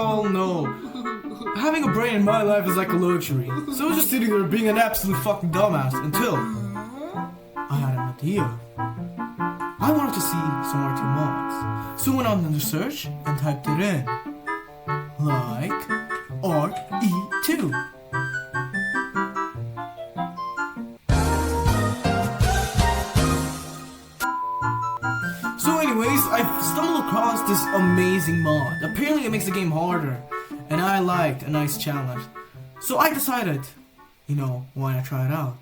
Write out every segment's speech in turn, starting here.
Oh no. Having a brain in my life is like a luxury. So I was just sitting there being an absolute fucking dumbass until I had an idea. I wanted to see some R2 mods. So I went on the search and typed it in. Like re2. So anyways, I stumbled across this amazing mod. Apparently it makes the game harder. And I liked a nice challenge. So I decided, why not try it out?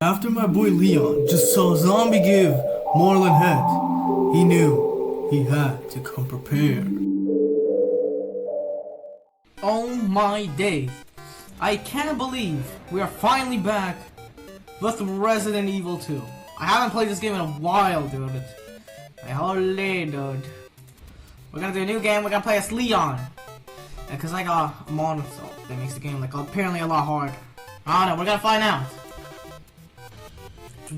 After my boy Leon just saw a zombie give Marlon head, he knew he had to come prepared. Oh my days. I can't believe we are finally back with Resident Evil 2. I haven't played this game in a while, dude. Holy dude. We're gonna do a new game, we're gonna play as Leon. Cause I got a mod, so that makes the game like apparently a lot harder. I don't know, we're gonna find out.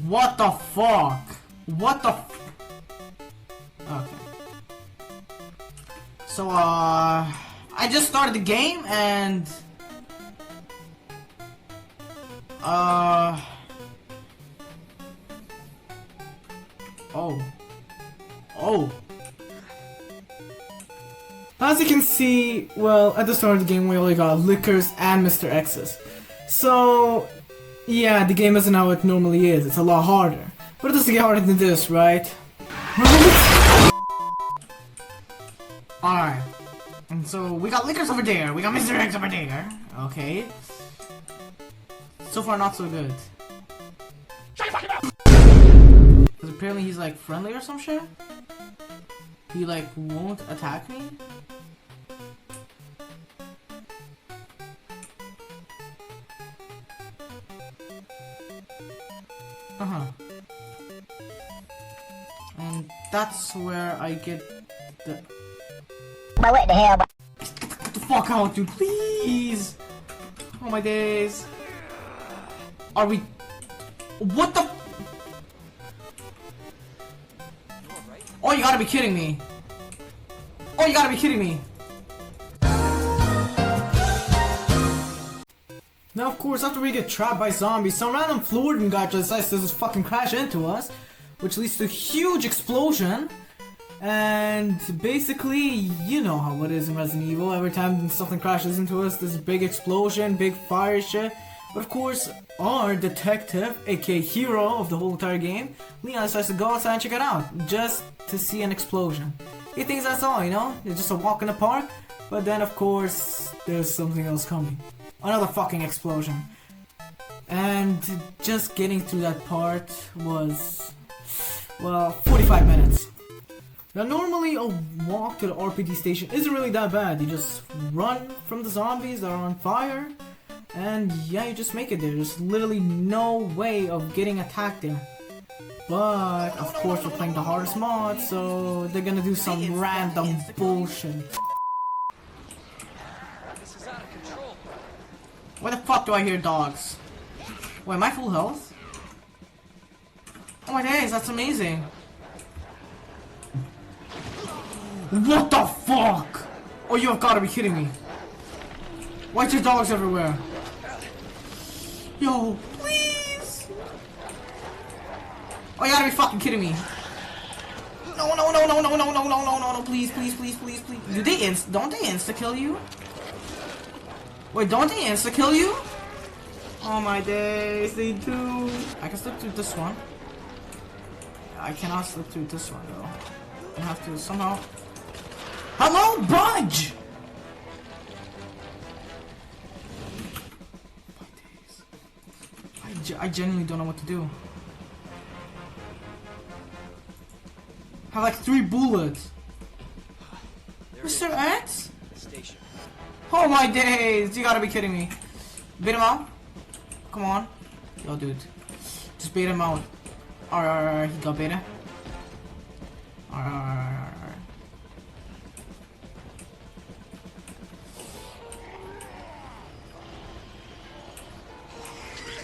What the fuck? What the Okay. So, I just started the game and... Oh. As you can see, well, at the start of the game we only got Lickers and Mr. X's. So... yeah, the game isn't how it normally is. It's a lot harder. But it doesn't get harder than this, right? Alright. And so, we got Lickers over there. We got Mr. X over there. Okay. So far, not so good. Because apparently he's like friendly or some shit. He like won't attack me. And that's where I get the... But what the hell? Get the fuck out, dude, please! Oh my days. Are we... What the... Oh, you gotta be kidding me. Oh, you gotta be kidding me. Now, of course, after we get trapped by zombies, some random Floridan guy decides to just fucking crash into us, which leads to a huge explosion. And basically, you know how it is in Resident Evil. Every time something crashes into us, there's a big explosion, big fire shit. But of course, our detective, aka hero of the whole entire game, Leon decides to go outside and check it out, just to see an explosion. He thinks that's all, it's just a walk in the park. But then, of course, there's something else coming. Another fucking explosion. And just getting through that part was, well, 45 minutes. Now normally a walk to the RPD station isn't really that bad. You just run from the zombies that are on fire. And yeah, you just make it there. There's literally no way of getting attacked there. But, of course, we're playing the hardest mod, so they're gonna do some random bullshit. Where the fuck do I hear dogs? Wait, am I full health? Oh my days, that's amazing. What the fuck? Oh, you have gotta be kidding me. Why is there dogs everywhere? Yo, please! Oh, you gotta be fucking kidding me. No, no, no, no, no, no, no, no, no, no, no, please, please, please, please, please. Don't they insta-kill you? Wait, don't they insta-kill you? Oh my days, they do. I can slip through this one. I cannot slip through this one though. I have to somehow... Hello, Budge! I genuinely don't know what to do. have like 3 bullets. Mr. X? Oh my days! You gotta be kidding me. Bait him out? Come on. Yo, dude. Just bait him out. Alright, he got baited. Alright.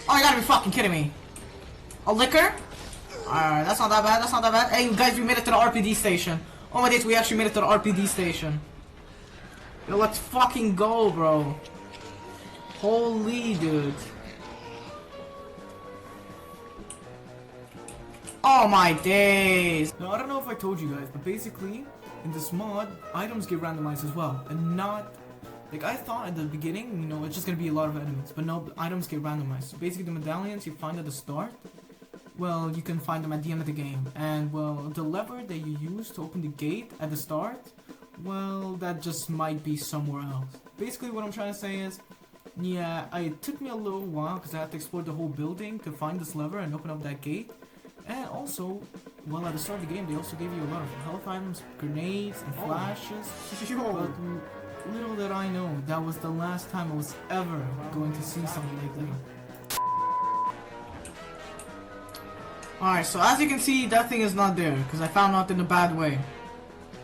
Oh, you gotta be fucking kidding me. A liquor? Alright, that's not that bad, that's not that bad. Hey, guys, we made it to the RPD station. Oh my days, we actually made it to the RPD station. Yo, let's fucking go, bro. Holy dude. Oh my days. Now, I don't know if I told you guys, but basically, in this mod, items get randomized as well. And not... Like, I thought at the beginning, you know, it's just gonna be a lot of enemies. But no, items get randomized. So basically, the medallions you find at the start, well, you can find them at the end of the game. And, well, the lever that you use to open the gate at the start, well, that just might be somewhere else. Basically, what I'm trying to say is, yeah, it took me a little while because I had to explore the whole building to find this lever and open up that gate. And also, well, at the start of the game, they also gave you a lot of health items, grenades, and flashes. But little did I know, that was the last time I was ever going to see something like that. Alright, so as you can see, that thing is not there, because I found out in a bad way.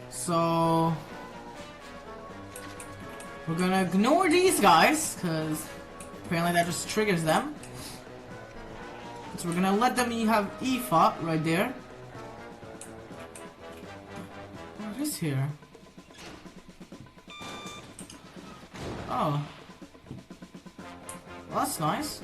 So... we're gonna ignore these guys, because apparently that just triggers them. So we're gonna let them have EFOT right there. What is here? Oh. Well, that's nice.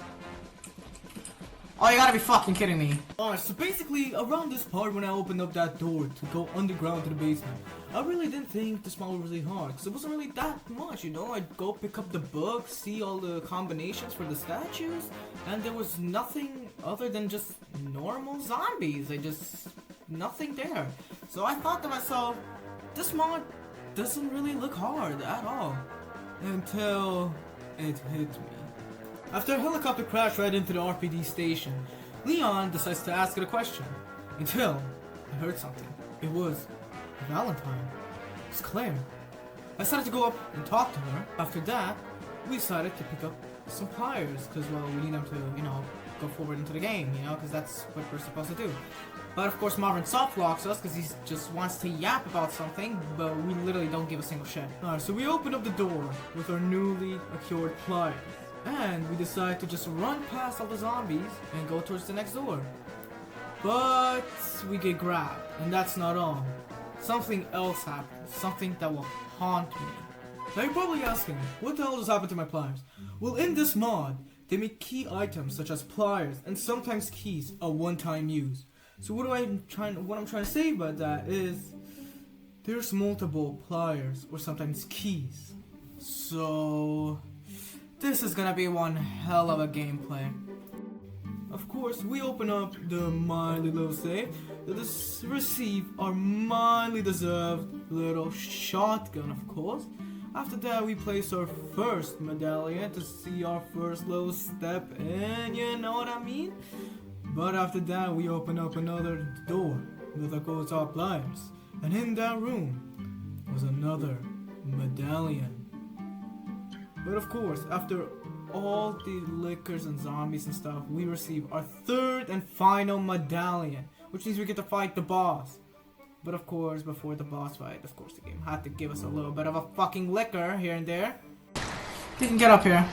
Oh, you gotta be fucking kidding me. Alright, so basically, around this part when I opened up that door to go underground to the basement, I really didn't think this mod was really hard, because it wasn't really that much, you know? I'd go pick up the book, see all the combinations for the statues, and there was nothing other than just normal zombies. Nothing there. So I thought to myself, this mod doesn't really look hard at all. Until it hit me. After a helicopter crashed right into the RPD station, Leon decides to ask it a question. Until I heard something. It was Valentine. It's Claire. I decided to go up and talk to her. After that, we decided to pick up some pliers, because, well, we need them to, you know, go forward into the game, you know, because that's what we're supposed to do. But of course Marvin soft locks us because he just wants to yap about something, but we literally don't give a single shit. Alright, so we open up the door with our newly acquired pliers. And we decide to just run past all the zombies and go towards the next door. But we get grabbed, and that's not all. Something else happens, something that will haunt me. Now you're probably asking, what the hell just happened to my pliers? Well, in this mod, they make key items such as pliers and sometimes keys a one-time use. So what I'm trying to say about that is there's multiple pliers or sometimes keys. So this is gonna be one hell of a gameplay. Of course, we open up the mildly little safe to receive our mildly deserved little shotgun, of course. After that, we place our first medallion to see our first little step in, you know what I mean? But after that, we open up another door with our gold top pliers. And in that room was another medallion. But of course, after all the lickers and zombies and stuff, we receive our third and final medallion, which means we get to fight the boss. But of course, before the boss fight, of course the game had to give us a little bit of a fucking liquor here and there. You can get up here.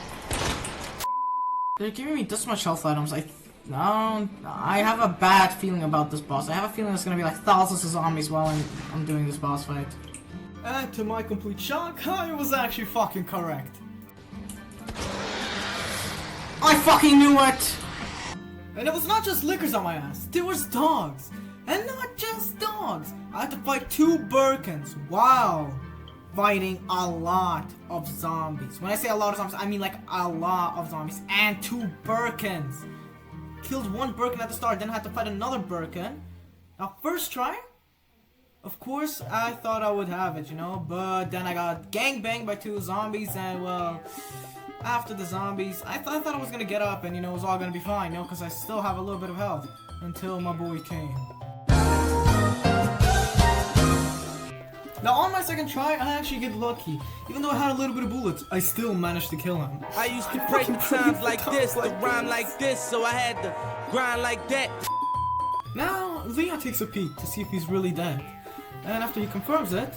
They're giving me this much health items. I have a bad feeling about this boss. I have a feeling there's gonna be like thousands of zombies while I'm doing this boss fight. And to my complete shock, I was actually fucking correct. I fucking knew it! And it was not just lickers on my ass, there was dogs. And not just dogs. I had to fight 2 Birkins while fighting a lot of zombies. When I say a lot of zombies, I mean like a lot of zombies. And 2 Birkins. Killed 1 Birkin at the start, then had to fight another Birkin. Now, first try, of course, I thought I would have it, you know, but then I got gangbanged by 2 zombies, and well, after the zombies, I thought I was gonna get up and, you know, it was all gonna be fine, you know, because I still have a little bit of health, until my boy came. Now on my second try, I actually get lucky. Even though I had a little bit of bullets, I still managed to kill him. I used to pray times like this, to rhyme like this, so I had to grind like that. Now, Leon takes a peek to see if he's really dead. And after he confirms it,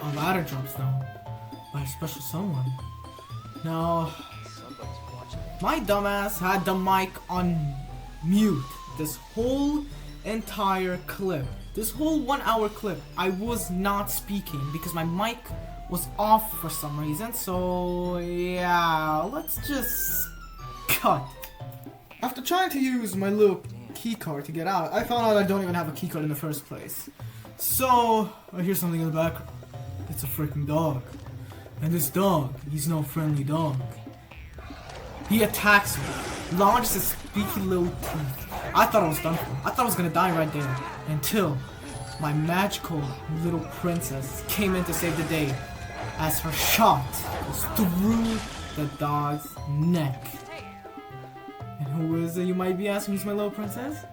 a ladder drops down by a special someone. Now, my dumbass had the mic on mute this whole entire clip. This whole 1 hour clip, I was not speaking because my mic was off for some reason. So yeah, let's just cut. After trying to use my little keycard to get out, I found out I don't even have a keycard in the first place. So I hear something in the background. It's a freaking dog. And this dog, he's no friendly dog. He attacks me, launches his squeaky little teeth. I thought I was done for. I thought I was gonna die right there. Until my magical little princess came in to save the day as her shot goes through the dog's neck. And who is it, you might be asking? Who's my little princess?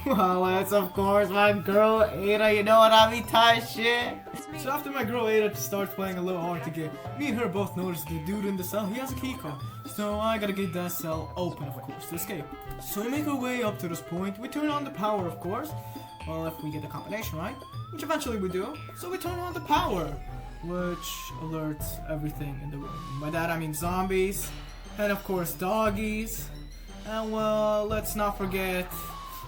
Well, it's of course my girl Ada, you know what I mean, tie shit. So after my girl Ada starts playing a little hard to get, me and her both notice the dude in the cell, he has a key card. So I gotta get that cell open, of course, to escape. So we make our way up to this point, we turn on the power, of course. Well, if we get the combination right, which eventually we do. So we turn on the power, which alerts everything in the room. By that I mean zombies, and of course doggies. And well, let's not forget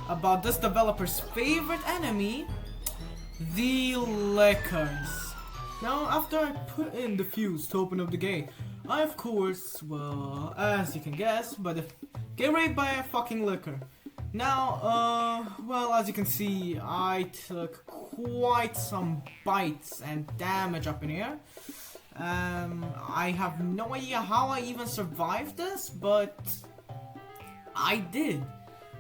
about this developer's favorite enemy, the lickers. Now, after I put in the fuse to open up the gate, I of course, well, as you can guess, get raped by a fucking licker. Now, well, as you can see, I took quite some bites and damage up in here. I have no idea how I even survived this, but I did.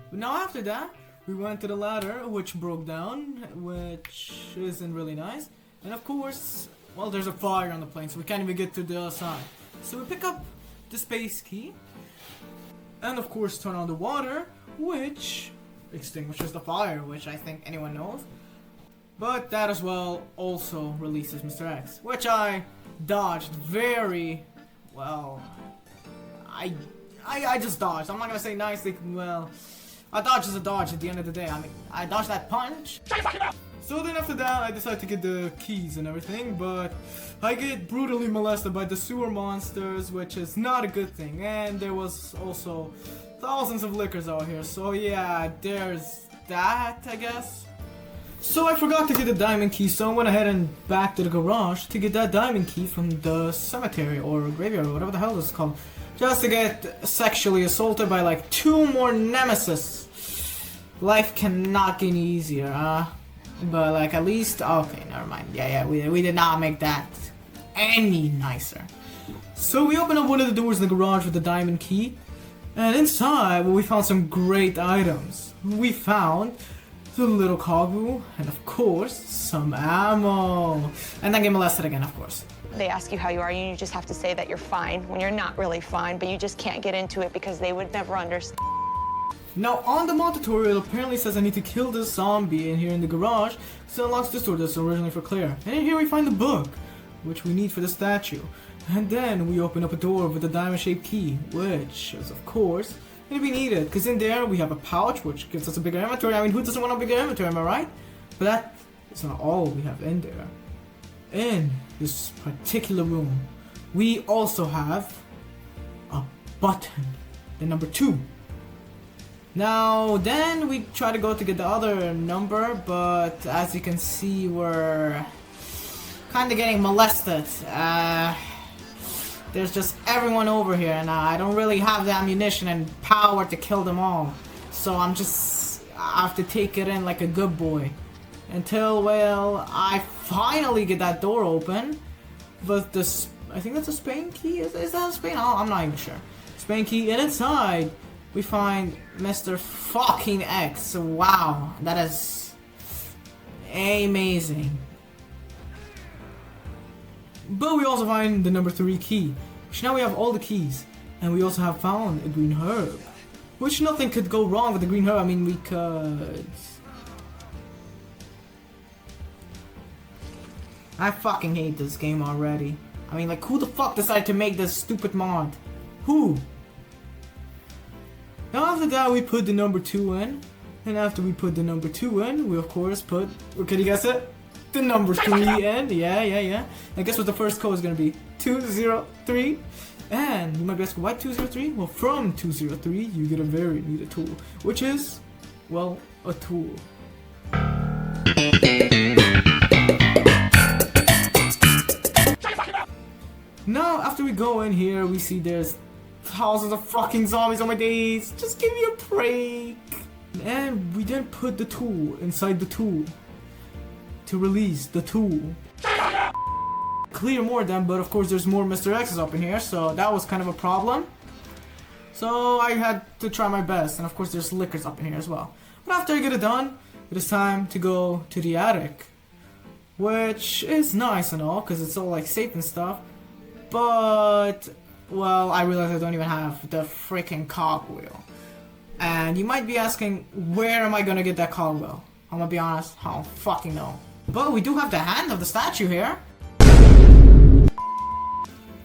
But now after that, we went to the ladder, which broke down, which isn't really nice. And of course, well, there's a fire on the plane, so we can't even get to the other side. So we pick up the space key, and of course turn on the water, which extinguishes the fire, which I think anyone knows. But that as well also releases Mr. X, which I dodged very well. I just dodged. I'm not gonna say nicely, well, a dodge is a dodge at the end of the day. I mean, I dodged that punch. So then after that, I decided to get the keys and everything, but I get brutally molested by the sewer monsters, which is not a good thing. And there was also thousands of lickers out here, so yeah, there's that, I guess. So I forgot to get the diamond key, so I went ahead and back to the garage to get that diamond key from the cemetery or graveyard or whatever the hell it's called. Just to get sexually assaulted by like 2 more nemesis. Life cannot get easier, huh? But like at least, okay, never mind. Yeah, we did not make that any nicer. So we opened up one of the doors in the garage with the diamond key. And inside, well, we found some great items. We found the little cargo, and of course, some ammo. And then get molested again, of course. They ask you how you are, and you just have to say that you're fine when you're not really fine, but you just can't get into it because they would never understand. Now, on the mod tutorial, it apparently says I need to kill this zombie in here in the garage, so it unlocks this door that's originally for Claire. And in here we find the book, which we need for the statue. And then we open up a door with a diamond-shaped key, which is, of course, going to be needed, because in there we have a pouch, which gives us a bigger inventory. I mean, who doesn't want a bigger inventory, am I right? But that is not all we have in there. In this particular room, we also have a button, the number 2. Now, then we try to go to get the other number, but as you can see, we're kind of getting molested. There's just everyone over here, and I don't really have the ammunition and power to kill them all. So I have to take it in like a good boy. Until, well, I finally get that door open. But I think that's a Spain key? Is that a Spain? I'm not even sure. Spain key, and inside we find Mr. fucking X. Wow, that is amazing. But we also find the number 3 key, which now we have all the keys. And we also have found a green herb, which nothing could go wrong with the green herb. I mean, we could... I fucking hate this game already. I mean, like, who the fuck decided to make this stupid mod? Who? Now after that, we put the number 2 in. And after we put the number 2 in, we of course put... Can you guess it? The number 3 in. Yeah. And guess what the first code is gonna be? 203. And you might be asking, why 203? Well, from 203, you get a very needed tool. Which is, well, a tool. Now, after we go in here, we see there's thousands of fucking zombies on my days. Just give me a break. And we then put the tool inside the tool to release the tool. Clear more of them, but of course there's more Mr. X's up in here, so that was kind of a problem. So I had to try my best, and of course there's liquors up in here as well. But after I get it done, it is time to go to the attic, which is nice and all, because it's all like safe and stuff. But, well, I realize I don't even have the freaking cogwheel. And you might be asking, where am I gonna get that cogwheel? I'm gonna be honest, I don't fucking know. But we do have the hand of the statue here.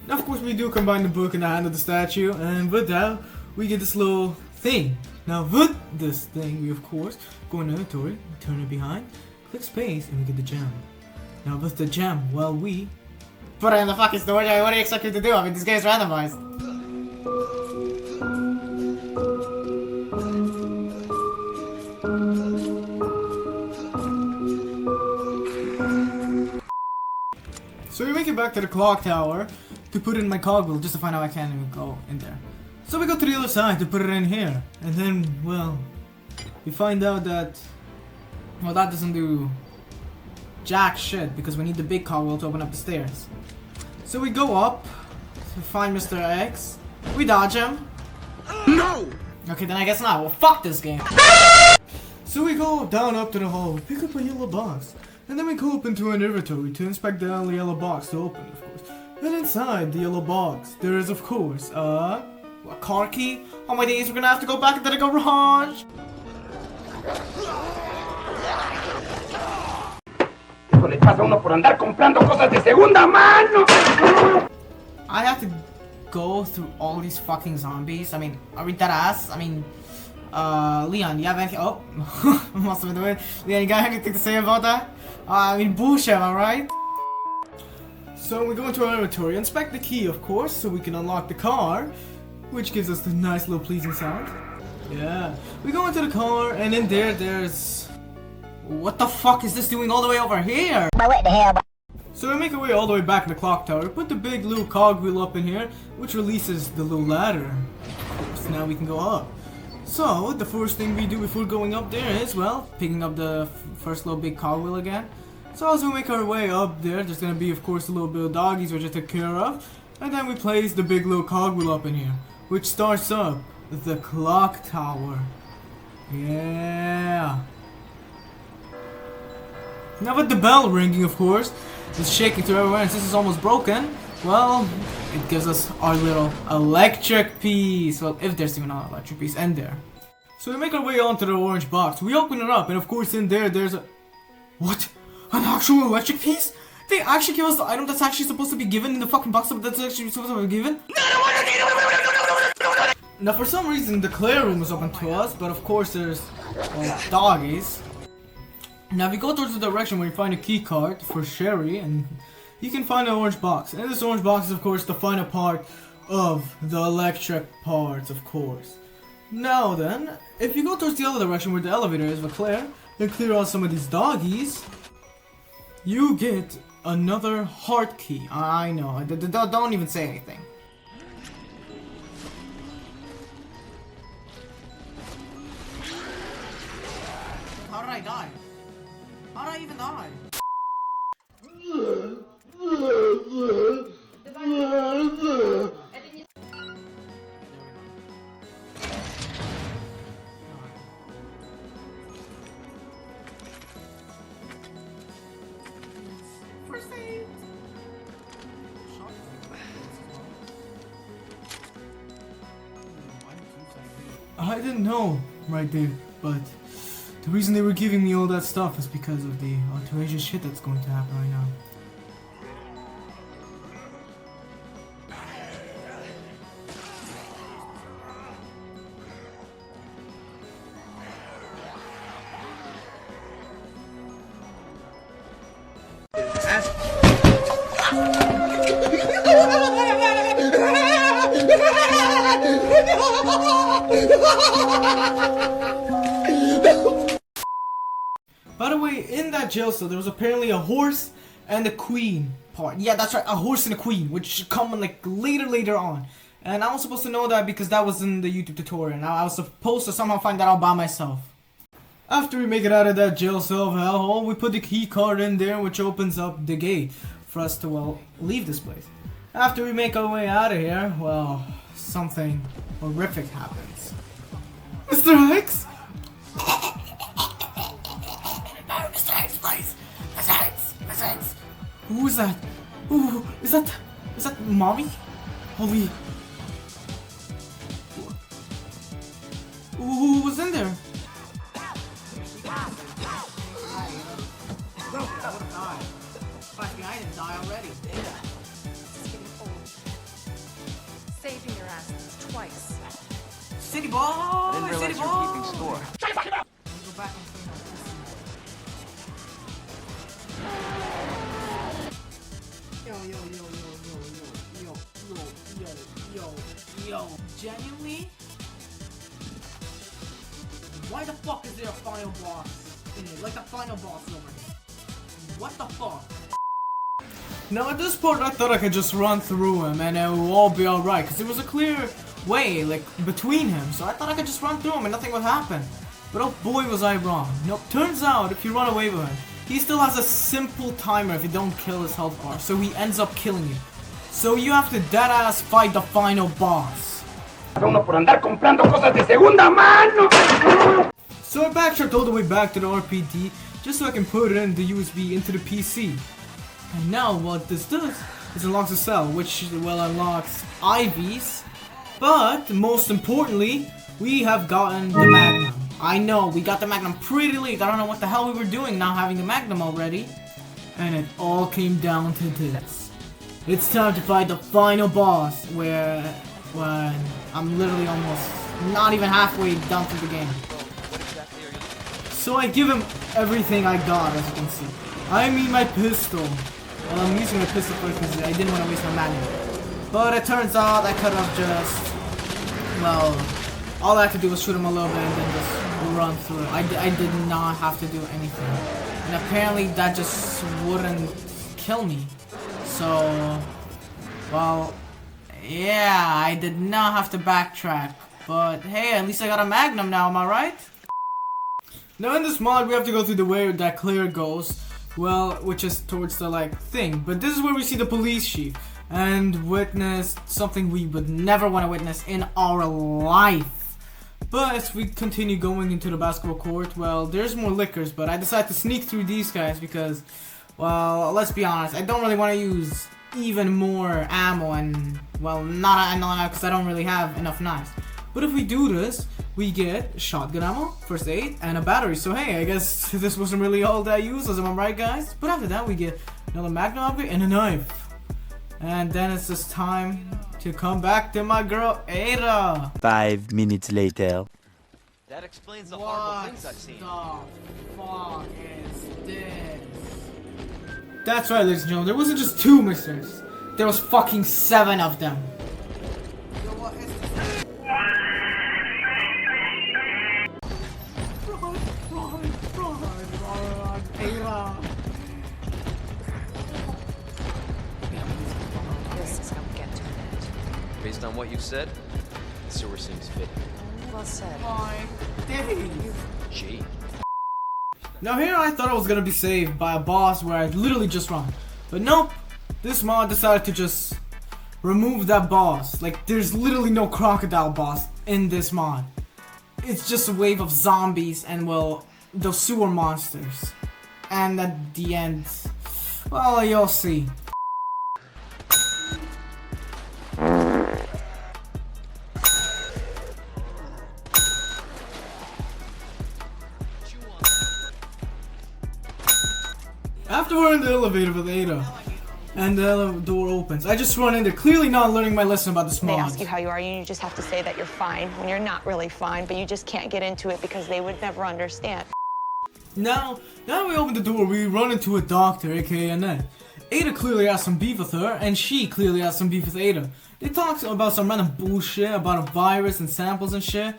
Now, of course, we do combine the book and the hand of the statue, and with that, we get this little thing. Now, with this thing, we of course go in inventory, turn it behind, click space, and we get the gem. Now, with the gem, well, we put it in the fucking storage. What do you expect me to do? I mean, this game is randomized. So we make it back to the clock tower to put in my cogwheel just to find out I can't even go in there. So we go to the other side to put it in here, and then, well, we find out that, well, that doesn't do jack shit because we need the big cogwheel to open up the stairs. So we go up to find Mr. X. We dodge him. No! Okay, then I guess not. Well, fuck this game. So we go down up to the hall, pick up a yellow box, and then we go up into an inventory to inspect the yellow box to open, of course. And inside the yellow box, there is, of course, a car key. Oh my days, we're gonna have to go back into the garage. I have to go through all these fucking zombies. I mean, are we dead ass? I mean, Leon, you have anything? Oh, must have been doing. Leon, you got anything to say about that? I mean, bullshit, am I right? So we go into our inventory, inspect the key, of course, so we can unlock the car, which gives us the nice little pleasing sound. Yeah. We go into the car, and in there's... What the fuck is this doing all the way over here? But what the hell? So we make our way all the way back in the clock tower, put the big little cogwheel up in here, which releases the little ladder. Of course, now we can go up. So, the first thing we do before going up there is, well, picking up the first little big cogwheel again. So as we make our way up there's gonna be, of course, a little bit of doggies which I took care of. And then we place the big little cogwheel up in here, which starts up the clock tower. Yeah. Now with the bell ringing, of course, it's shaking through everywhere, and since it's almost broken, well, it gives us our little electric piece. Well, if there's even an electric piece in there. So we make our way onto the orange box. We open it up, and of course in there's a... What? An actual electric piece? They actually give us the item that's actually supposed to be given in the fucking box that's actually supposed to be given? Now for some reason the Claire room is open to us, but of course there's doggies. Now if you go towards the direction where you find a key card for Sherry, and you can find an orange box. And this orange box is of course the final part of the electric parts, of course. Now then, if you go towards the other direction where the elevator is with Claire, and clear out some of these doggies, you get another heart key. I know, don't even say anything. How did I die? How did I even die? I didn't know right there, but the reason they were giving me all that stuff is because of the outrageous shit that's going to happen right now. By the way, in that jail cell, there was apparently a horse and a queen part. Yeah, that's right, a horse and a queen, which should come in like later on. And I was supposed to know that because that was in the YouTube tutorial. Now I was supposed to somehow find that out by myself. After we make it out of that jail cell of hellhole, we put the key card in there, which opens up the gate for us to, well, leave this place. After we make our way out of here, well, something horrific happens. Mr. X? Mr. X, please! Mr. X! Mr. X! Who is that? Who is that? Is that mommy? Holy... Who was in there? I didn't die already. It's getting old. Saving your ass twice. City boy! Didn't realize City you were boy! keeping score. Go back and clean up this. Yo. Genuinely? Why the fuck is there a final boss in it? Like the final boss over here. What the fuck? Now at this point I thought I could just run through him and it will all be alright, because there was a clear way like between him, so I thought I could just run through him and nothing would happen. But oh boy was I wrong. Nope, turns out if you run away with him, he still has a simple timer if you don't kill his health bar, so he ends up killing you. So you have to deadass fight the final boss. So I backtracked all the way back to the RPD just so I can put it in the USB into the PC. And now what this does is unlocks a cell, which well unlocks IVs. But most importantly, we have gotten the Magnum. I know, we got the Magnum pretty late. I don't know what the hell we were doing not having the Magnum already. And it all came down to this. It's time to fight the final boss, where I'm literally almost not even halfway done through the game. So I give him everything I got, as you can see. I mean my pistol. Well, I'm using my pistol first because I didn't want to waste my Magnum. But it turns out I could have just, well, all I had to do was shoot him a little bit and then just run through it. I did not have to do anything. And apparently that just wouldn't kill me. So, well, yeah, I did not have to backtrack. But hey, at least I got a Magnum now, am I right? Now in this mod, we have to go through the way that Claire goes. Well, which is towards the, like, thing. But this is where we see the police chief. And witness something we would never want to witness in our life. But as we continue going into the basketball court, well, there's more liquors. But I decided to sneak through these guys because, well, let's be honest. I don't really want to use even more ammo and, well, not because I don't really have enough knives. But if we do this, we get shotgun ammo, first aid, and a battery. So hey, I guess this wasn't really all that useless, am I right, guys? But after that, we get another Magnum upgrade and a knife. And then it's just time to come back to my girl, Ada. 5 minutes later. That explains the horrible things I've seen. What the fuck is this? That's right, ladies and gentlemen, there wasn't just 2 misters. There was fucking 7 of them. This is how we get to an end. Based on what you said, the sewer seems fit. Well said. Gee. Now here I thought I was gonna be saved by a boss where I literally just run. But nope, this mod decided to just remove that boss. Like, there's literally no crocodile boss in this mod. It's just a wave of zombies and, well, the sewer monsters. And at the end, well, you'll see. After we're in the elevator with Ada, and the door opens, I just run in there, clearly not learning my lesson about this They mod. ask you how you are, you just have to say that you're fine when you're not really fine, but you just can't get into it because they would never understand. Now that we open the door, we run into a doctor, aka Annette. Ada clearly has some beef with her, and she clearly has some beef with Ada. They talked about some random bullshit about a virus and samples and shit.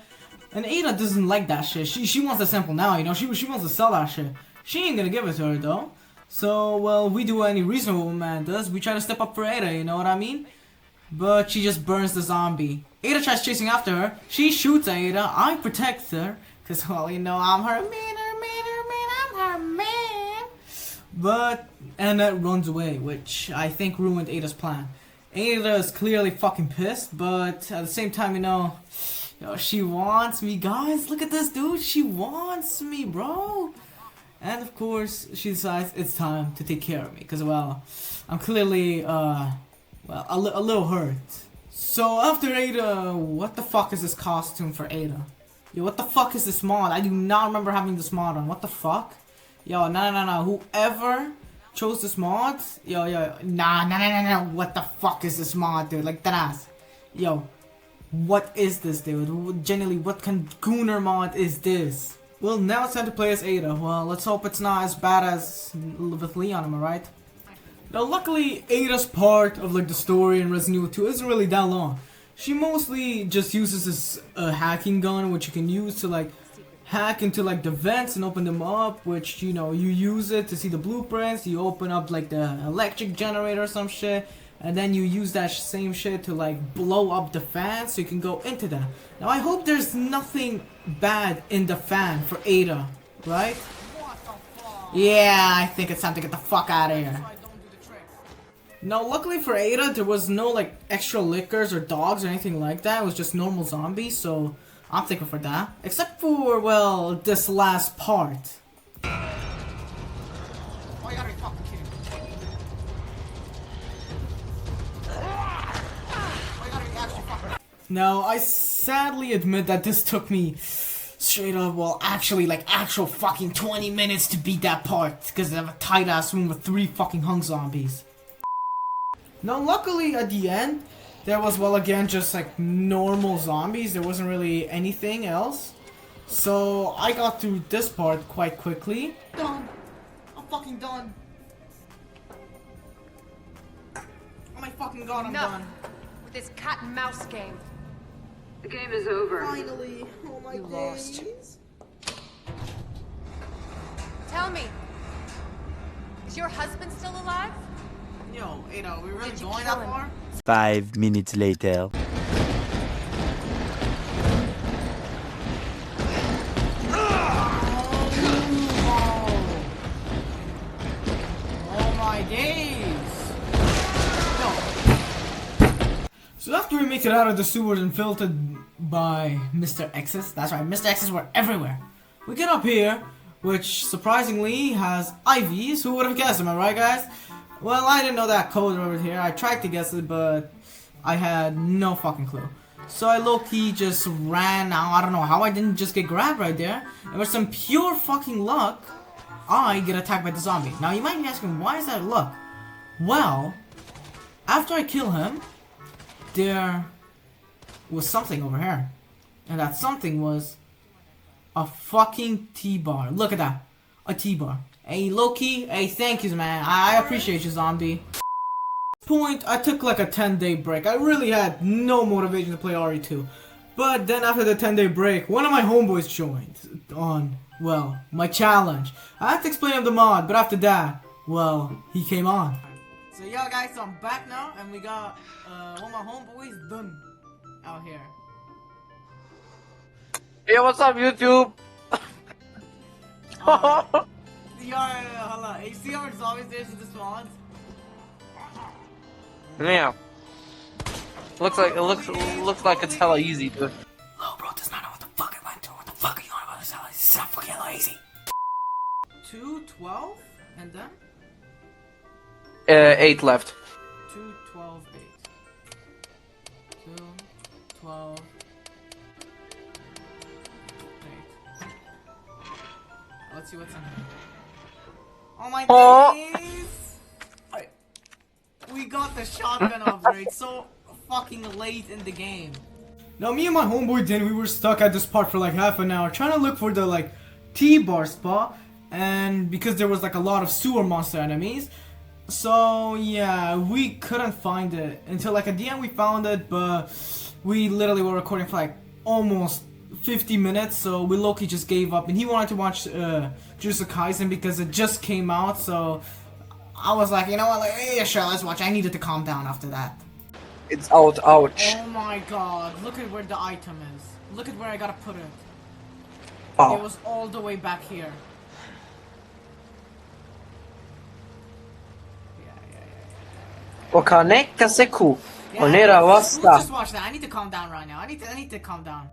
And Ada doesn't like that shit. She wants the sample now, you know. She wants to sell that shit. She ain't gonna give it to her though. So, well, we do what any reasonable man does. We try to step up for Ada, you know what I mean? But she just burns the zombie. Ada tries chasing after her. She shoots at Ada. I protect her. Cause, well, you know, I'm her man, I'm her man. But Annette runs away, which I think ruined Ada's plan. Ada is clearly fucking pissed, but at the same time, you know, she wants me, guys. Look at this, dude. She wants me, bro. And of course, she decides it's time to take care of me. Because, well, I'm clearly, well, a little hurt. So after Ada, what the fuck is this costume for Ada? Yo, what the fuck is this mod? I do not remember having this mod on. What the fuck? Yo, no. Whoever chose this mod, yo, nah. What the fuck is this mod, dude? Like, that ass. Yo, what is this, dude? Genuinely, what kind of gooner mod is this? Well, now it's time to play as Ada. Well, let's hope it's not as bad as with Leon, am I right? Now, luckily, Ada's part of, like, the story in Resident Evil 2 isn't really that long. She mostly just uses this hacking gun, which you can use to, like, hack into, like, the vents and open them up, which, you know, you use it to see the blueprints. You open up, like, the electric generator or some shit, and then you use that same shit to, like, blow up the fan so you can go into that. Now, I hope there's nothing bad in the fan for Ada, right? Yeah, I think it's time to get the fuck out of here. Now, luckily for Ada, there was no, like, extra lickers or dogs or anything like that. It was just normal zombies, so I'm thankful for that. Except for, well, this last part. Now, I sadly admit that this took me straight up, well, actually, like, actual fucking 20 minutes to beat that part. Because I have a tight-ass room with 3 fucking hung zombies. Now, luckily, at the end, there was, well, again, just, like, normal zombies. There wasn't really anything else. So, I got through this part quite quickly. Done. I'm fucking done. Oh my fucking god, I'm done. With this cat and mouse game. The game is over. Finally. Oh my god. Lost. Tell me, is your husband still alive? Yo, Ada, are we really Did you going kill that him? far? 5 minutes later. Oh my days! No. So after we make it out of the sewers and filtered by Mr. X's, that's right, Mr. X's were everywhere. We get up here, which surprisingly has IVs. Who would have guessed, am I right, guys? Well, I didn't know that code over here. I tried to guess it, but I had no fucking clue. So I low-key just ran out. I don't know how I didn't just get grabbed right there. And with some pure fucking luck, I get attacked by the zombie. Now you might be asking, why is that luck? Well, after I kill him, there was something over here. And that something was a fucking T-bar. Look at that. A T-bar. Hey, Loki, hey, thank you, man. I appreciate you, zombie. Point, I took like a 10-day break. I really had no motivation to play RE2. But then after the 10-day break, one of my homeboys joined on, well, my challenge. I had to explain him the mod, but after that, well, he came on. So yeah, guys, so I'm back now, and we got one of my homeboys done out here. Hey, what's up, YouTube? Hold on. You see how it's always there to the spawns? Yeah. Looks like it's hella easy, dude. Low bro does not know what the fuck I went to. What the fuck are you on about this? It's not fucking lazy. 2, 12, and then 8 left. 2, 12, 8. 2, 12, 8. Let's see what's in here. Oh my days! Alright. We got the shotgun upgrade so fucking late in the game. Now me and my homeboy Dan, we were stuck at this part for like half an hour trying to look for the like T-bar spot, and because there was like a lot of sewer monster enemies, So yeah, we couldn't find it until like at the end we found it, but we literally were recording for like almost 50 minutes, so we low-key just gave up, and he wanted to watch Jujutsu Kaisen because it just came out, so I was like, you know what, like, yeah, sure, let's watch. I needed to calm down after that. It's out, ouch. Oh my god, look at where the item is. Look at where I gotta put it. Oh. It was all the way back here. Okaneka seku. Yeah, Onera let's wasta. just watch that. I need to calm down right now. I need to calm down.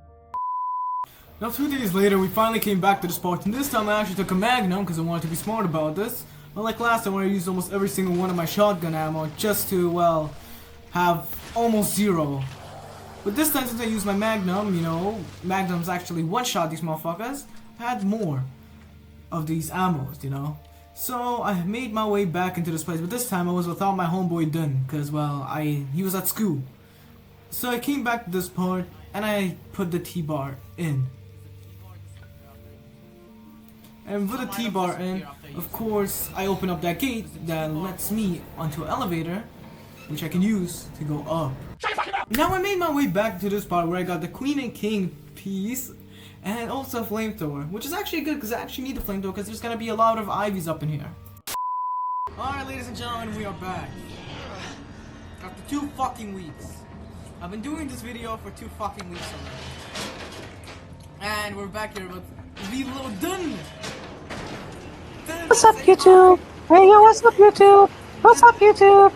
Now 2 days later, we finally came back to the spot, and this time I actually took a Magnum because I wanted to be smart about this. Unlike last time where I used almost every single one of my shotgun ammo just to, well, have almost zero. But this time, since I used my Magnum, you know, Magnums actually one-shot these motherfuckers, I had more of these ammos, you know. So I made my way back into this place, but this time I was without my homeboy Dun, because, well, he was at school. So I came back to this part, and I put the T-bar in. And with the T-bar in, of course, I open up that gate that lets me onto an elevator, which I can use to go up. Now I made my way back to this part where I got the Queen and King piece, and also a flamethrower, which is actually good because I actually need a flamethrower because there's gonna be a lot of ivies up in here. Alright, ladies and gentlemen, we are back. After 2 fucking weeks. I've been doing this video for 2 fucking weeks already. And we're back here with Reload Dun! What's up, YouTube? Hey, yo, what's up, YouTube? What's up, YouTube?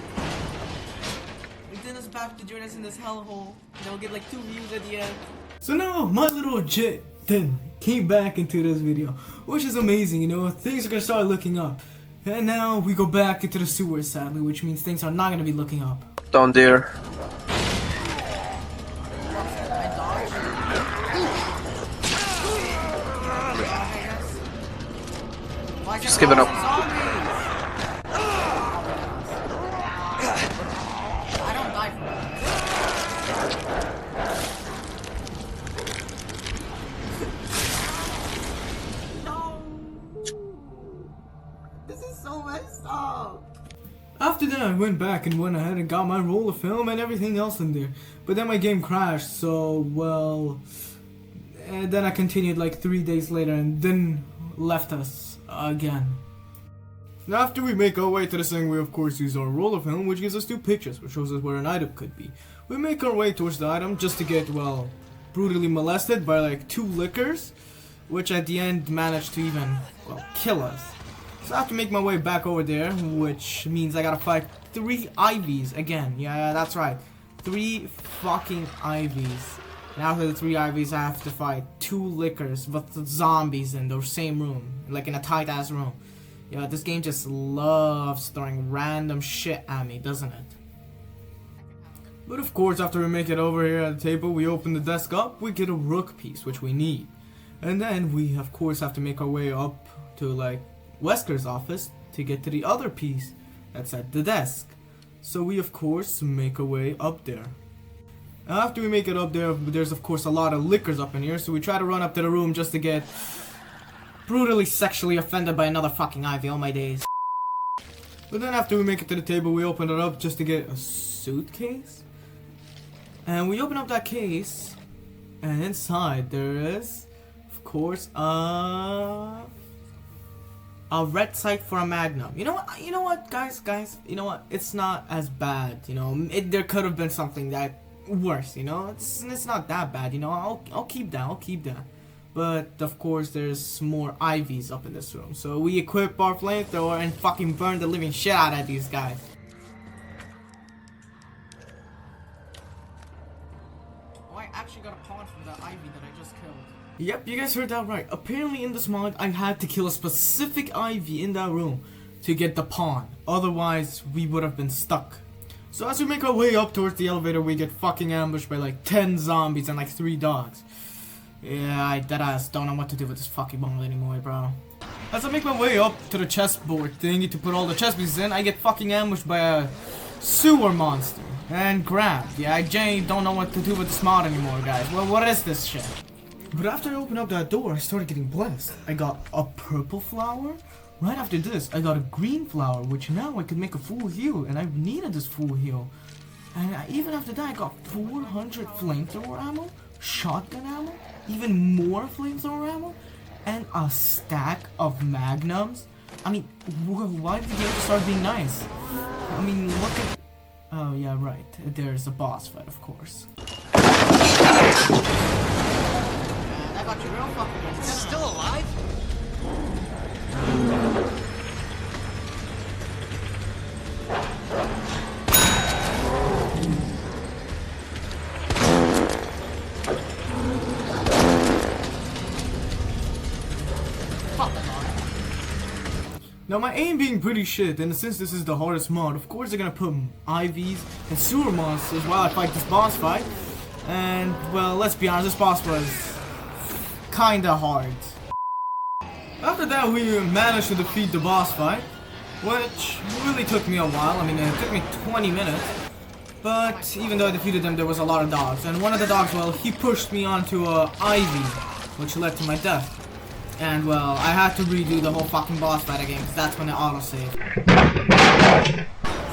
Dun is back to join us in this hellhole. And we'll get like 2 views at the end. So now, my little jet Dun came back into this video, which is amazing, you know, things are gonna start looking up. And now we go back into the sewers, sadly, which means things are not gonna be looking up. Don't dare. Just give it up. I don't die from that. No! This is so messed up! After that, I went back and went ahead and got my roll of film and everything else in there. But then my game crashed, so, well... And then I continued like 3 days later and then left us again. Now after we make our way to this thing, we of course use our roller film, which gives us 2 pictures, which shows us where an item could be. We make our way towards the item just to get, well, brutally molested by like 2 lickers, which at the end managed to even, well, kill us. So I have to make my way back over there, which means I gotta fight 3 ivies again. Yeah, that's right. 3 fucking ivies. And after the 3 ivies, I have to fight 2 lickers with the zombies in the same room, like in a tight ass room. Yeah, this game just loves throwing random shit at me, doesn't it? But of course, after we make it over here at the table, we open the desk up, we get a rook piece, which we need. And then we of course have to make our way up to like Wesker's office to get to the other piece that's at the desk. So we of course make our way up there. After we make it up there, there's of course a lot of lickers up in here, so we try to run up to the room just to get brutally sexually offended by another fucking ivy, all my days. But then after we make it to the table, we open it up just to get a suitcase. And we open up that case, and inside there is, of course, a red sight for a magnum. You know what, guys, you know what, it's not as bad, you know, there could have been something that worse, you know, it's not that bad, you know, I'll keep that, but of course there's more ivies up in this room, so we equip our flamethrower and fucking burn the living shit out of these guys. Oh, I actually got a pawn from the ivy that I just killed. Yep, you guys heard that right. Apparently in this mod, I had to kill a specific ivy in that room to get the pawn. Otherwise, we would have been stuck. So as we make our way up towards the elevator, we get fucking ambushed by like 10 zombies and like 3 dogs. Yeah, I deadass don't know what to do with this fucking bomb anymore, bro. As I make my way up to the chessboard thingy to put all the chess pieces in, I get fucking ambushed by a sewer monster and grabbed. Yeah, I genuinely don't know what to do with this mod anymore, guys. Well, what is this shit? But after I opened up that door, I started getting blessed. I got a purple flower, right after this, I got a green flower, which now I can make a full heal, and I've needed this full heal. And even after that, I got 400 flamethrower ammo, shotgun ammo, even more flamethrower ammo, and a stack of magnums. I mean, why did the game start being nice? I mean, look at... Oh, yeah, right. There's a boss fight, of course. I got you real fucking good. Is he still alive? Now my aim being pretty shit, and since this is the hardest mod, of course they're gonna put IVs and sewer monsters while I fight this boss fight. And well, let's be honest, this boss was kinda hard. After that we managed to defeat the boss fight, which really took me a while. I mean, it took me 20 minutes. But even though I defeated them, there was a lot of dogs. And one of the dogs, well, he pushed me onto a ivy, which led to my death. And well, I had to redo the whole fucking boss fight again, because that's when it autosaved.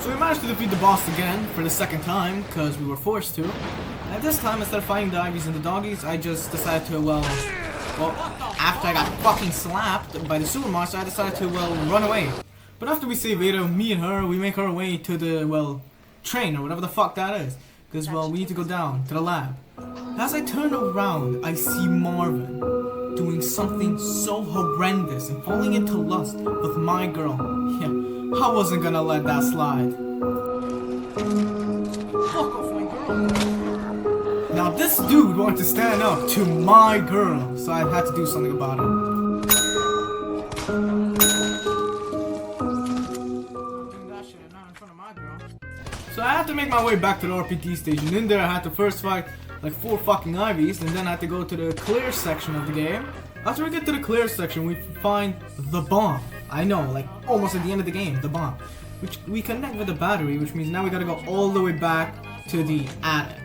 So we managed to defeat the boss again for the second time, because we were forced to. And this time, instead of fighting the ivies and the doggies, I just decided to, well, after I got fucking slapped by the sewer monster, I decided to, well, run away. But after we save Ada, me and her, we make our way to the, well, train, or whatever the fuck that is. Because, well, we need to go down to the lab. As I turn around, I see Marvin doing something so horrendous and falling into lust with my girl. Yeah, I wasn't gonna let that slide. Fuck off my girl. Now this dude wanted to stand up to my girl, so I had to do something about it. So I had to make my way back to the RPD station. In there I had to first fight like 4 fucking ivies, and then I had to go to the clear section of the game. After we get to the clear section, we find the bomb. I know, like almost at the end of the game, the bomb. Which we connect with the battery, which means now we gotta go all the way back to the attic.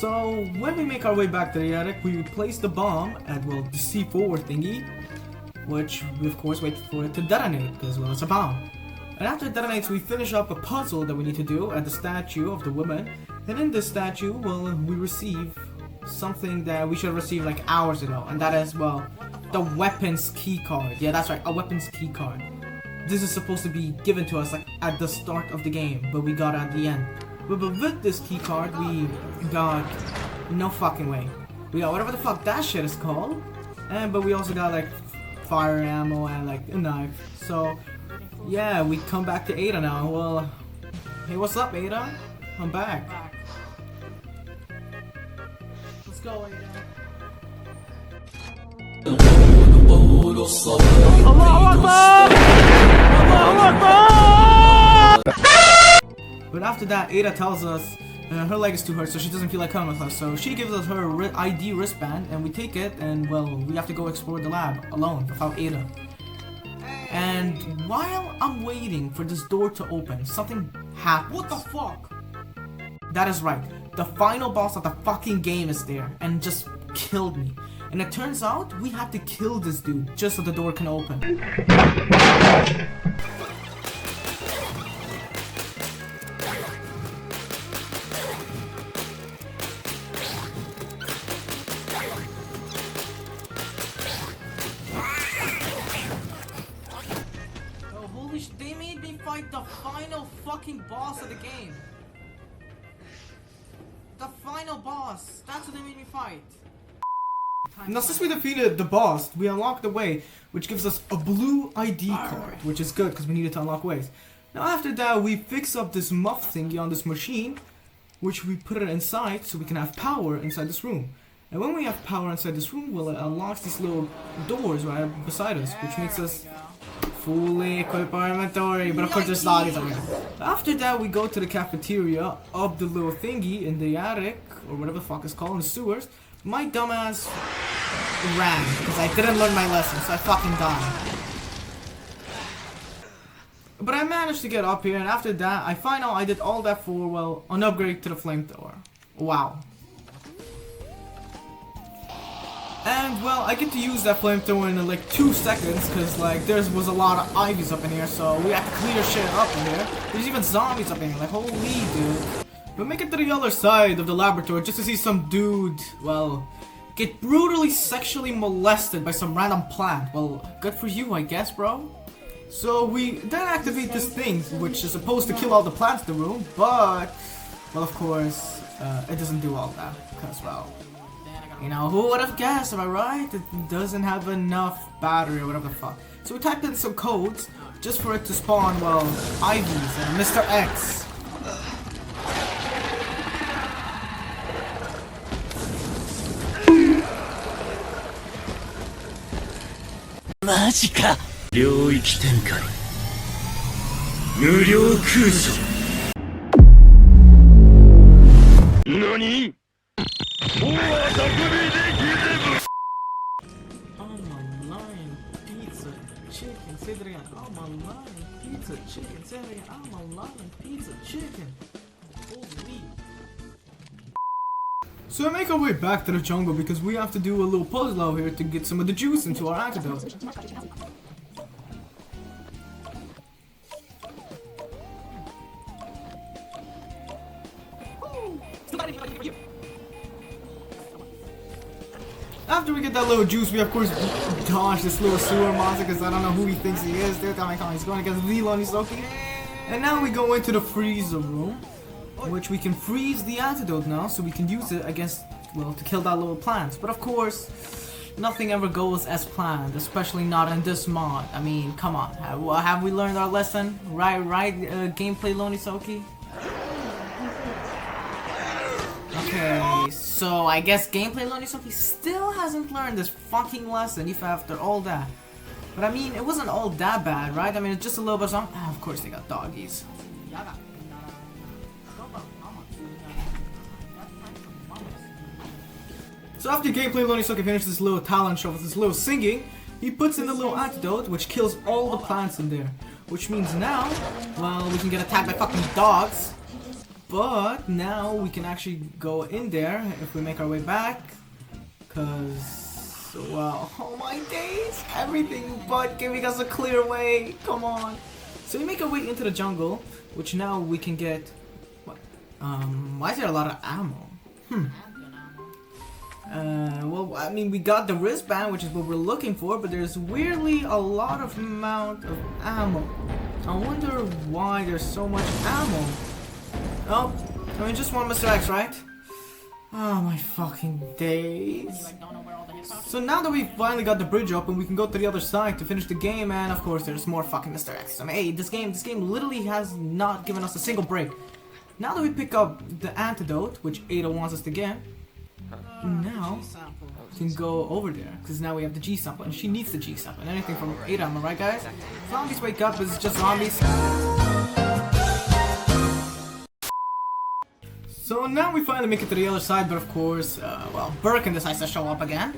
So when we make our way back to the attic, we place the bomb at, well, the C4 thingy, which we of course wait for it to detonate, because, well, it's a bomb. And after it detonates, we finish up a puzzle that we need to do at the statue of the woman. And in this statue, well, we receive something that we should have received like hours ago. And that is, well, the weapons key card. Yeah, that's right, a weapons key card. This is supposed to be given to us like at the start of the game, but we got it at the end. But with this key card, we got no fucking way. We got whatever the fuck that shit is called. But we also got like fire ammo and like a knife. So yeah, we come back to Ada now. Well, hey, what's up, Ada? I'm back. Let's go, Ada. But after that, Ada tells us her leg is too hurt, so she doesn't feel like coming with us. So she gives us her ID wristband, and we take it, and well, we have to go explore the lab alone without Ada. And while I'm waiting for this door to open, something happens. What the fuck? That is right. The final boss of the fucking game is there and just killed me. And it turns out we have to kill this dude just so the door can open. They made me fight the final fucking boss of the game. The final boss. That's what they made me fight. Now since we defeated the boss, we unlocked the way, which gives us a blue ID card, which is good because we needed to unlock ways. Now after that, we fix up this muff thingy on this machine, which we put it inside so we can have power inside this room. And when we have power inside this room, well, it unlocks these little doors right beside us, which makes us fully equip our inventory, but of course there's doggies over there. After that, we go to the cafeteria of the little thingy in the attic, or whatever the fuck it's called, in the sewers. My dumbass ran, because I didn't learn my lesson, so I fucking died. But I managed to get up here, and after that, I find out I did all that for, well, an upgrade to the flamethrower. Wow. And well, I get to use that flamethrower in like 2 seconds, cause like there was a lot of ivies up in here, so we have to clear shit up in here. There's even zombies up in here, like holy dude. But make it to the other side of the laboratory just to see some dude, well, get brutally sexually molested by some random plant. Well, good for you, I guess, bro. So we then activate this thing, which is supposed to kill all the plants in the room, but, well, of course, it doesn't do all that, because, well, you know, who would have guessed, am I right? It doesn't have enough battery or whatever the fuck. So we typed in some codes just for it to spawn, well, IVs and Mr. X. Magica! 領域展開無料空想何 I'm a lion, pizza, chicken, say that again. I'm a lion, pizza, chicken, say that again. I'm a lion, pizza, chicken. Holy. So we make our way back to the jungle because we have to do a little puzzle out here to get some of the juice into our antidote. After we get that little juice, we of course dodge this little sewer monster because I don't know who he thinks he is. Dude, he's going against the Lonisoki. And now we go into the freezer room, which we can freeze the antidote now, so we can use it against, well, to kill that little plant. But of course, nothing ever goes as planned, especially not in this mod. I mean, come on, have we learned our lesson? Right, gameplay Lonisoki? Okay, so I guess gameplay Lonisoki still hasn't learned this fucking lesson, even after all that. But I mean, it wasn't all that bad, right? I mean, it's just a little bit of of course they got doggies. So after gameplay Lonisoki finishes this little talent show with this little singing, he puts in the little antidote which kills all the plants in there. Which means now, well, we can get attacked by fucking dogs. But now we can actually go in there if we make our way back. Cause, well, oh my days, everything but giving us a clear way, come on. So we make our way into the jungle, which now we can get, what? Why is there a lot of ammo? Well, I mean, we got the wristband, which is what we're looking for, but there's weirdly a lot of amount of ammo. I wonder why there's so much ammo. Oh, I mean, just one Mr. X, right? Oh my fucking days. So now that we finally got the bridge open, we can go to the other side to finish the game, and of course there's more fucking Mr. X. I mean, hey, this game literally has not given us a single break. Now that we pick up the antidote, which Ada wants us to get, now we can go over there, because now we have the G sample, and she needs the G sample. And anything from Ada, am I right, guys? Zombies wake up, it's just zombies. So now we finally make it to the other side, but of course, well, Birkin decides to show up again.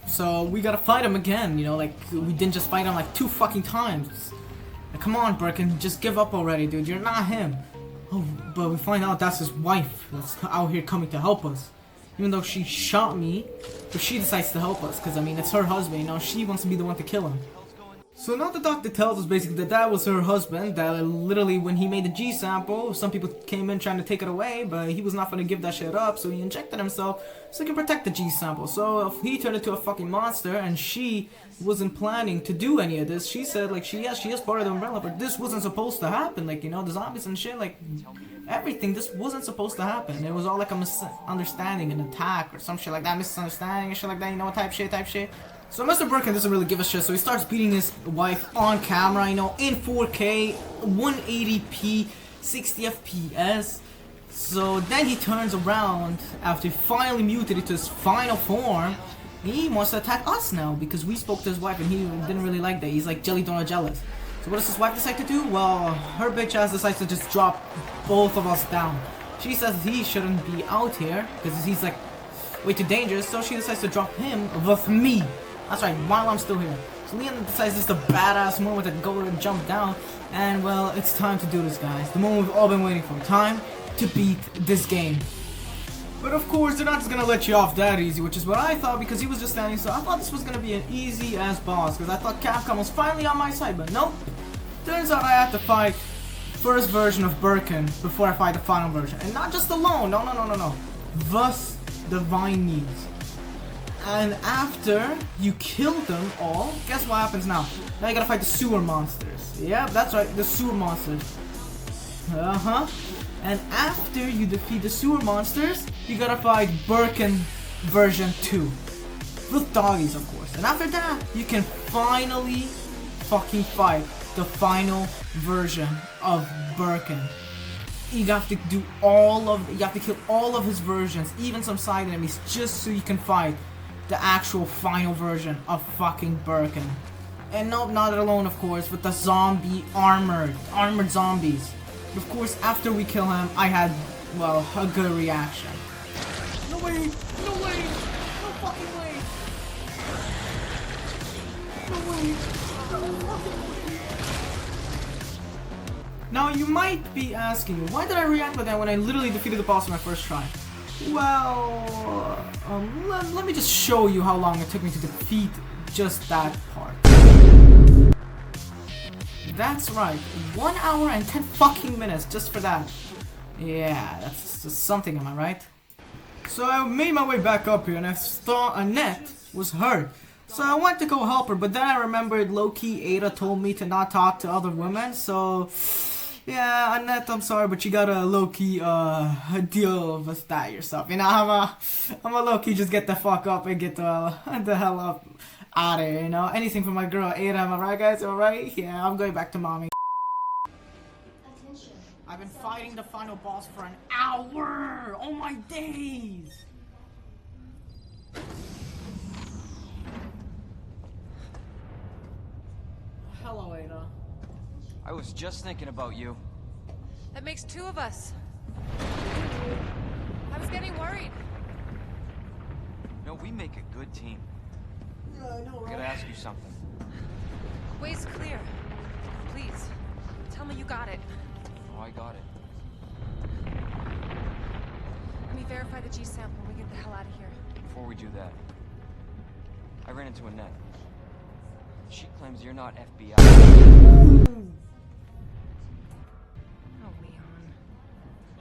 So we gotta fight him again, you know, like, we didn't just fight him like 2 fucking times. Like, come on, Birkin, just give up already, dude, you're not him. Oh, but we find out that's his wife that's out here coming to help us. Even though she shot me, but she decides to help us, because I mean, it's her husband, you know, she wants to be the one to kill him. So now the doctor tells us basically that that was her husband, that literally when he made the G sample, some people came in trying to take it away, but he was not going to give that shit up, so he injected himself so he can protect the G sample. So he turned into a fucking monster, and she wasn't planning to do any of this. She said, like, she is part of the umbrella, but this wasn't supposed to happen, like, you know, the zombies and shit, like, everything, this wasn't supposed to happen. It was all like a misunderstanding, an attack, or some shit like that, misunderstanding and shit like that, you know, type shit. So Mr. Birkin doesn't really give a shit, so he starts beating his wife on camera, you know, in 4K, 180p, 60 FPS. So then he turns around after he finally mutated to his final form. He wants to attack us now because we spoke to his wife and he didn't really like that. He's like jelly donut jealous. So what does his wife decide to do? Well, her bitch ass decides to just drop both of us down. She says he shouldn't be out here because he's like way too dangerous, so she decides to drop him with me. That's right, while I'm still here. So Leon decides this is the badass moment to go and jump down. And well, it's time to do this, guys. The moment we've all been waiting for. Time to beat this game. But of course, they're not just gonna let you off that easy, which is what I thought, because he was just standing still. I thought this was gonna be an easy ass boss, because I thought Capcom was finally on my side, but nope. Turns out I had to fight first version of Birkin before I fight the final version. And not just alone, no. Thus, Divine Needs. And after you kill them all, guess what happens now? Now you gotta fight the sewer monsters. Yeah, that's right, the sewer monsters. And after you defeat the sewer monsters, you gotta fight Birkin version 2. With doggies, of course. And after that, you can finally fucking fight the final version of Birkin. You have to do you have to kill all of his versions, even some side enemies, just so you can fight the actual final version of fucking Birkin. And nope, not alone, of course, with the zombie armored zombies. Of course, after we kill him, I had, well, a good reaction. No way! No way! No fucking way! No way! No fucking way! Now, you might be asking, why did I react like that when I literally defeated the boss on my first try? Well, let me just show you how long it took me to defeat just that part. That's right, 1 hour and 10 fucking minutes just for that. Yeah, that's just something, am I right? So I made my way back up here and I saw Annette was hurt. So I went to go help her, but then I remembered low-key Ada told me to not talk to other women, so... Yeah, Annette, I'm sorry, but you gotta low-key deal with that yourself. You know, I'm a low-key just get the fuck up and get the hell up out of here, you know? Anything for my girl Ada, am I right, guys? Am I right? Yeah, I'm going back to mommy. I've been fighting the final boss for an hour! Oh my days! Hello, Ada. I was just thinking about you. That makes 2 of us. I was getting worried. No, we make a good team. Yeah, I know, I gotta ask you something. Way's clear. Please, tell me you got it. Oh, I got it. Let me verify the G sample and we get the hell out of here. Before we do that, I ran into Annette. She claims you're not FBI. Oh, Leon.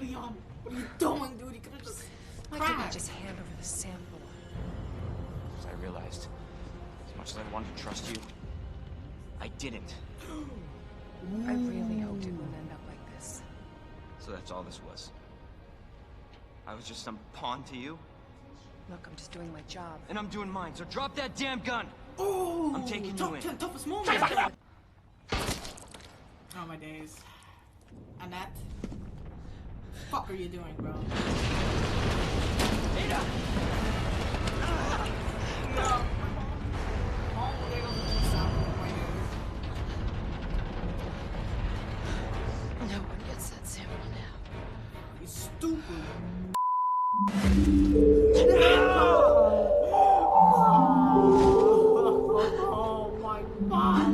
Leon, what are you doing, dude? You could've just... Why couldn't I just hand over the sample? As I realized, as much as I wanted to trust you, I didn't. I really hoped it wouldn't end up like this. So that's all this was. I was just some pawn to you, Look, I'm just doing my job. and I'm doing mine, so drop that damn gun! Oh, I'm taking you in. Toughest moment. Oh my days. Annette, fuck are you doing, bro? Ada! No. Oh, they don't do something. Oh my days. No one gets that sample now. You stupid. Oh my god.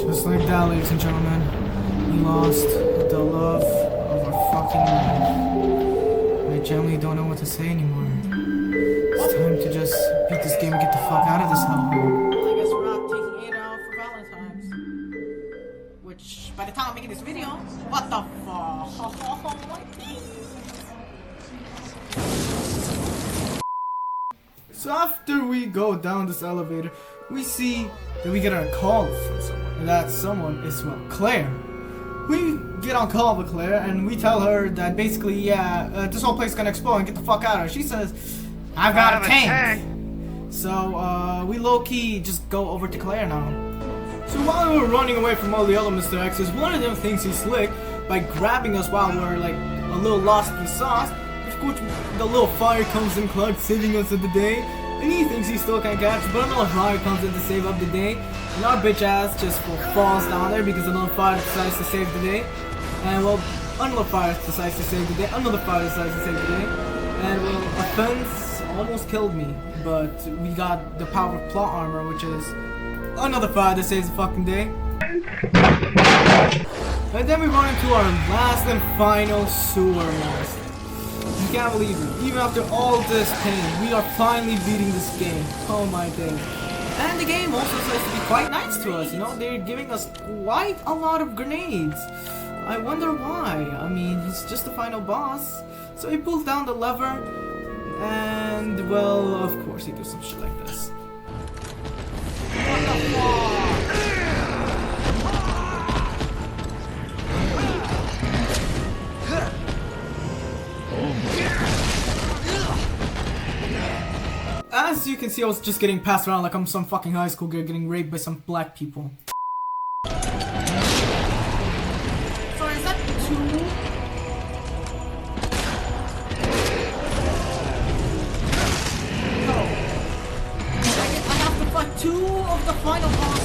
Just like that, ladies and gentlemen, we lost the love of our fucking life. I genuinely don't know what to say anymore. It's time to just beat this game and get the fuck out of this hellhole. I guess we're not taking 8 out for Valentine's. Which, by the time I'm making this video, what the fuck? Oh my God. So after we go down this elevator, we see that we get a call from someone. And that someone is, well, Claire. We get on call with Claire and we tell her that basically, yeah, this whole place is gonna explode and get the fuck out of her. She says, I've got a tank. So, we low-key just go over to Claire now. So while we were running away from all the other Mr. X's, one of them thinks he's slick by grabbing us while we're like a little lost in the sauce. Of course, the little fire comes in, Clark saving us of the day. And he thinks he still can't catch, but another fire comes in to save up the day. And our bitch ass just falls down there because another fire decides to save the day. And well, another fire decides to save the day. Another fire decides to save the day. And well, offense almost killed me, but we got the power of plot armor, which is another fire that saves the fucking day. And then we run into our last and final sewer monster. You can't believe it. Even after all this pain, we are finally beating this game. Oh my days. And the game also says to be quite nice to us, you know, they're giving us quite a lot of grenades. I wonder why. I mean, it's just the final boss. So he pulls down the lever, and well, of course he does some shit like this. What the fuck? As you can see, I was just getting passed around like I'm some fucking high school girl getting raped by some black people. Sorry, is that 2? No. I have to fight 2 of the final bosses.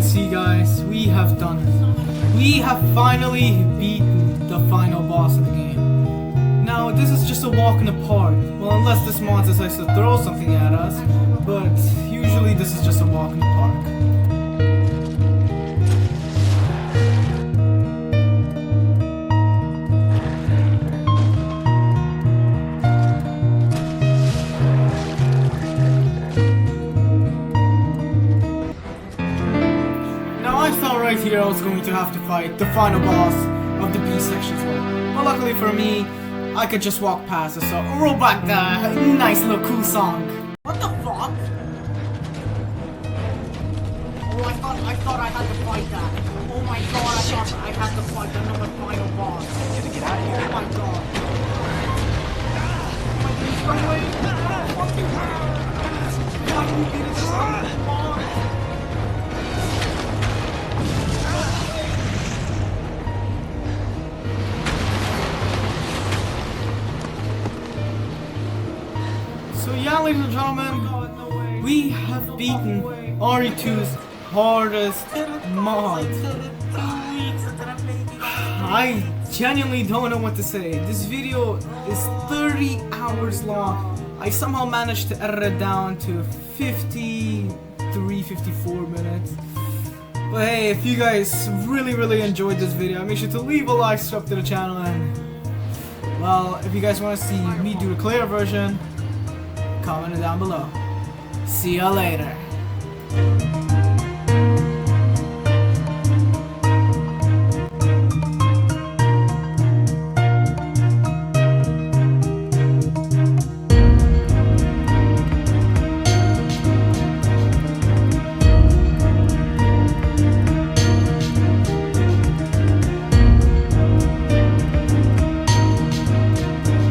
See guys, we have done it. We have finally beaten the final boss of the game. Now this is just a walk in the park. Well, unless this monster decides to throw something at us, but usually this is just a walk in the park. Right here I was going to have to fight the final boss of the B section as well. But luckily for me, I could just walk past it, so robot nice little cool song. What the fuck? Oh, I thought I had to fight that. Oh my god, I thought I had to fight another final boss. Get out of here. Oh my god. Run away. Fuck you. Why did we beat it so hard? So yeah, ladies and gentlemen, we have beaten re2's hardest mod. I genuinely don't know what to say. This video is 30 hours long. I somehow managed to edit it down to 53, 54 minutes. But hey, if you guys really enjoyed this video, make sure to leave a like, subscribe to the channel, and well, if you guys want to see me do the clear version, comment it down below. See ya later.